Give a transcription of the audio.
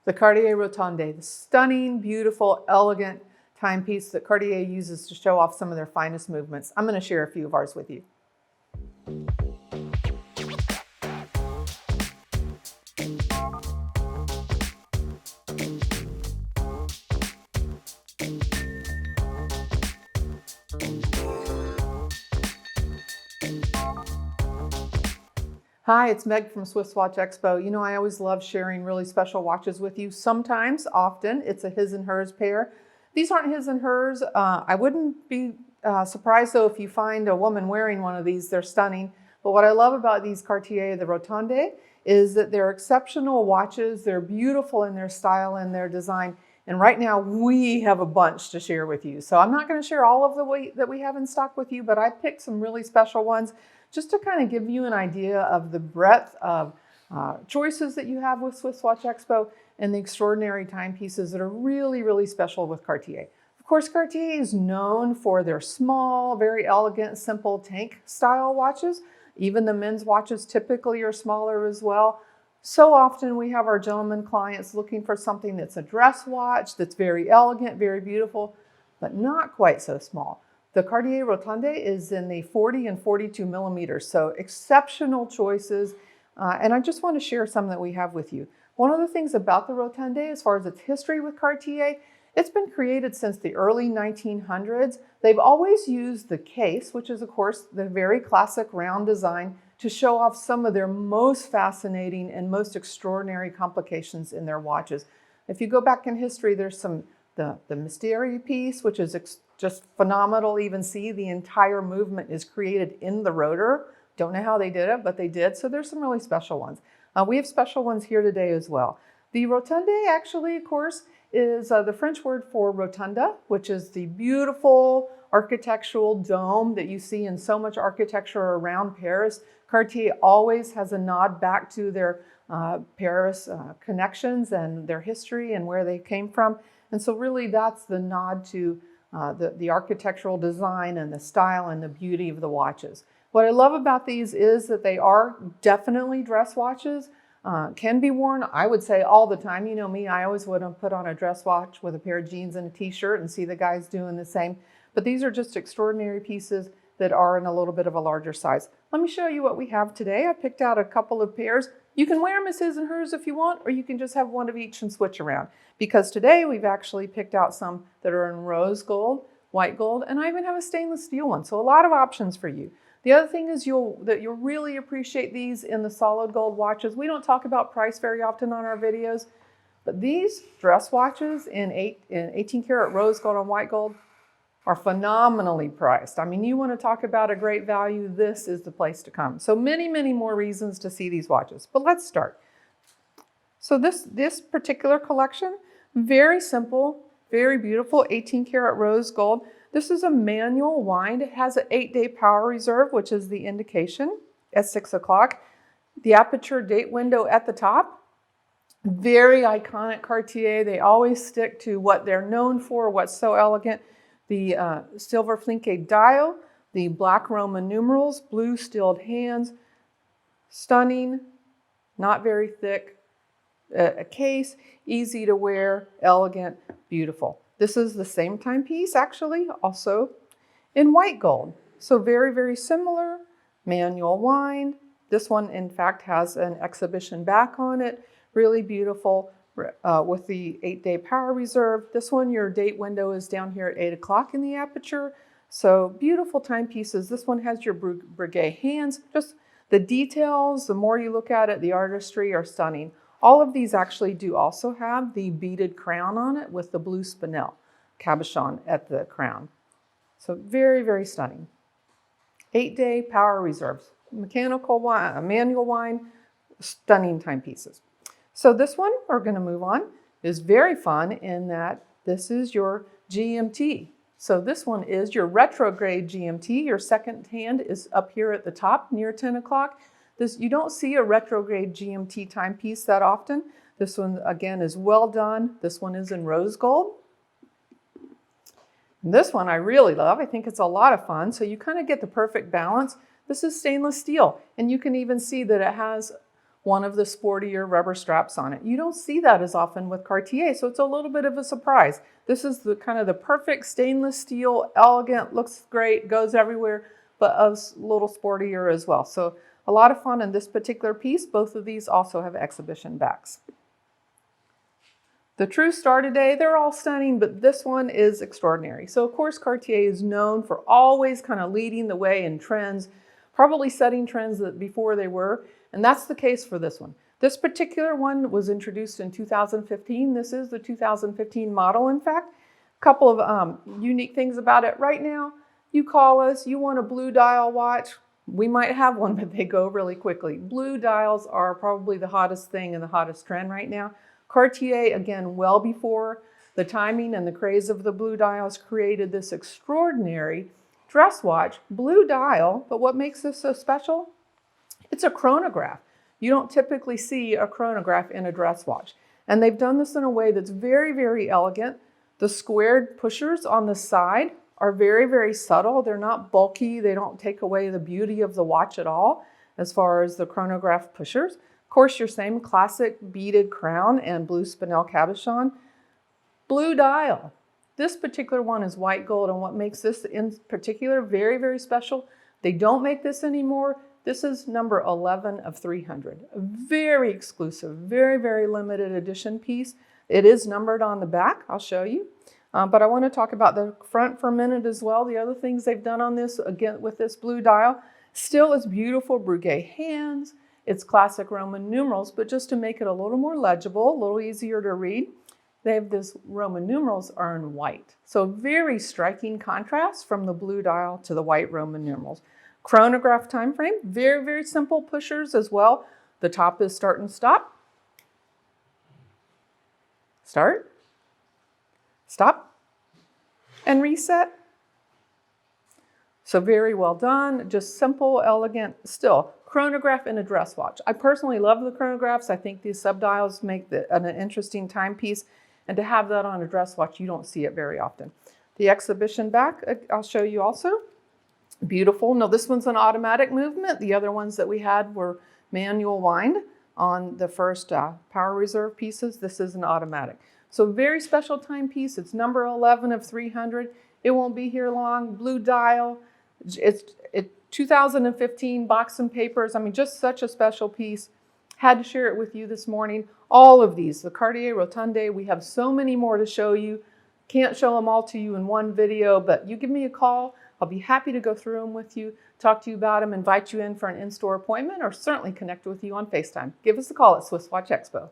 The Cartier Rotonde, the stunning, beautiful, elegant timepiece that Cartier uses to show off some of their finest movements. I'm going to share a few of ours with you. Hi, it's Meg from SwissWatchExpo. You know, I always love sharing really special watches with you. Sometimes, often, it's a his and hers pair. These aren't his and hers. I wouldn't be surprised, though, if you find a woman wearing one of these. They're stunning. But what I love about these Cartier, the Rotonde, is that they're exceptional watches. They're beautiful in their style and their design. And right now, we have a bunch to share with you. So I'm not going to share all of the that we have in stock with you, but I picked some really special ones just to kind of give you an idea of the breadth of choices that you have with SwissWatchExpo and the extraordinary timepieces that are really, really special with Cartier. Of course, Cartier is known for their small, very elegant, simple tank style watches. Even the men's watches typically are smaller as well. So often we have our gentlemen clients looking for something that's a dress watch, that's very elegant, very beautiful, but not quite so small. The Cartier Rotonde is in the 40 and 42 millimeters, so exceptional choices. And I just want to share some that we have with you. One of the things about the Rotonde, as far as its history with Cartier, it's been created since the early 1900s. They've always used the case, which is, of course, the very classic round design, to show off some of their most fascinating and most extraordinary complications in their watches. If you go back in history, there's the mystery piece, which is just phenomenal. Even see the entire movement is created in the rotor. Don't know how they did it, but they did. So there's some really special ones. We have special ones here today as well. The Rotunde actually, of course, is the French word for rotunda, which is the beautiful architectural dome that you see in so much architecture around Paris. Cartier always has a nod back to their Paris connections and their history and where they came from. And so really that's the nod to the architectural design and the style and the beauty of the watches. What I love about these is that they are definitely dress watches, can be worn, I would say, all the time. You know me, I always would have put on a dress watch with a pair of jeans and a t-shirt and see the guys doing the same. But these are just extraordinary pieces that are in a little bit of a larger size. Let me show you what we have today. I picked out a couple of pairs. You can wear them as his and hers if you want, or you can just have one of each and switch around. Because today we've actually picked out some that are in rose gold, white gold, and I even have a stainless steel one. So a lot of options for you. The other thing is you'll really appreciate these in the solid gold watches. We don't talk about price very often on our videos, but these dress watches in 18 karat rose gold and white gold are phenomenally priced. I mean, you want to talk about a great value, this is the place to come. So many, many more reasons to see these watches, but let's start. So this particular collection, very simple, very beautiful, 18 karat rose gold. This is a manual wind. It has an 8-day power reserve, which is the indication at 6 o'clock. The aperture date window at the top. Very iconic Cartier. They always stick to what they're known for, what's so elegant. The silver flinke dial, the black Roman numerals, blue stilled hands, stunning, not very thick, a case, easy to wear, elegant, beautiful. This is the same timepiece, actually, also in white gold. So very, very similar, manual wind. This one, in fact, has an exhibition back on it, really beautiful. With the 8-day power reserve. This one, your date window is down here at 8 o'clock in the aperture. So beautiful timepieces. This one has your Breguet hands. Just the details, the more you look at it, the artistry are stunning. All of these actually do also have the beaded crown on it with the blue spinel, cabochon at the crown. So very, very stunning. 8-day power reserves. Mechanical wine, manual wine, stunning timepieces. So this one, we're going to move on, is very fun in that this is your GMT. So this one is your retrograde GMT. Your second hand is up here at the top near 10 o'clock. You don't see a retrograde GMT timepiece that often. This one, again, is well done. This one is in rose gold. And this one I really love. I think it's a lot of fun. So you kind of get the perfect balance. This is stainless steel. And you can even see that it has one of the sportier rubber straps on it. You don't see that as often with Cartier, so it's a little bit of a surprise. This is the kind of the perfect stainless steel, elegant, looks great, goes everywhere, but a little sportier as well. So a lot of fun in this particular piece. Both of these also have exhibition backs. The true star today, they're all stunning, but this one is extraordinary. So of course Cartier is known for always kind of leading the way in trends, probably setting trends that before they were, and that's the case for this one. This particular one was introduced in 2015. This is the 2015 model, in fact. A couple of unique things about it. Right now, you call us, you want a blue dial watch, we might have one, but they go really quickly. Blue dials are probably the hottest thing and the hottest trend right now. Cartier, again, well before the timing and the craze of the blue dials, created this extraordinary dress watch, blue dial, but what makes this so special? It's a chronograph. You don't typically see a chronograph in a dress watch. And they've done this in a way that's very, very elegant. The squared pushers on the side are very, very subtle. They're not bulky. They don't take away the beauty of the watch at all as far as the chronograph pushers. Of course, your same classic beaded crown and blue spinel cabochon. Blue dial. This particular one is white gold, and what makes this in particular very, very special, they don't make this anymore. This is number 11 of 300. A very exclusive, very, very limited edition piece. It is numbered on the back. I'll show you. But I want to talk about the front for a minute as well. The other things they've done on this, again, with this blue dial, still is beautiful Breguet hands. It's classic Roman numerals, but just to make it a little more legible, a little easier to read, they have this Roman numerals are in white. So very striking contrast from the blue dial to the white Roman numerals. Chronograph time frame, very, very simple pushers as well. The top is start and stop. Start, stop, and reset. So very well done, just simple, elegant, still chronograph in a dress watch. I personally love the chronographs. I think these subdials make an interesting timepiece, and to have that on a dress watch, you don't see it very often. The exhibition back, I'll show you also. Beautiful. No, this one's an automatic movement. The other ones that we had were manual wind on the first power reserve pieces. This is an automatic. So very special timepiece. It's number 11 of 300. It won't be here long. Blue dial. It's 2015 box and papers. I mean, just such a special piece. Had to share it with you this morning. All of these, the Cartier Rotonde, we have so many more to show you. Can't show them all to you in one video, but you give me a call. I'll be happy to go through them with you, talk to you about them, invite you in for an in-store appointment, or certainly connect with you on FaceTime. Give us a call at SwissWatchExpo.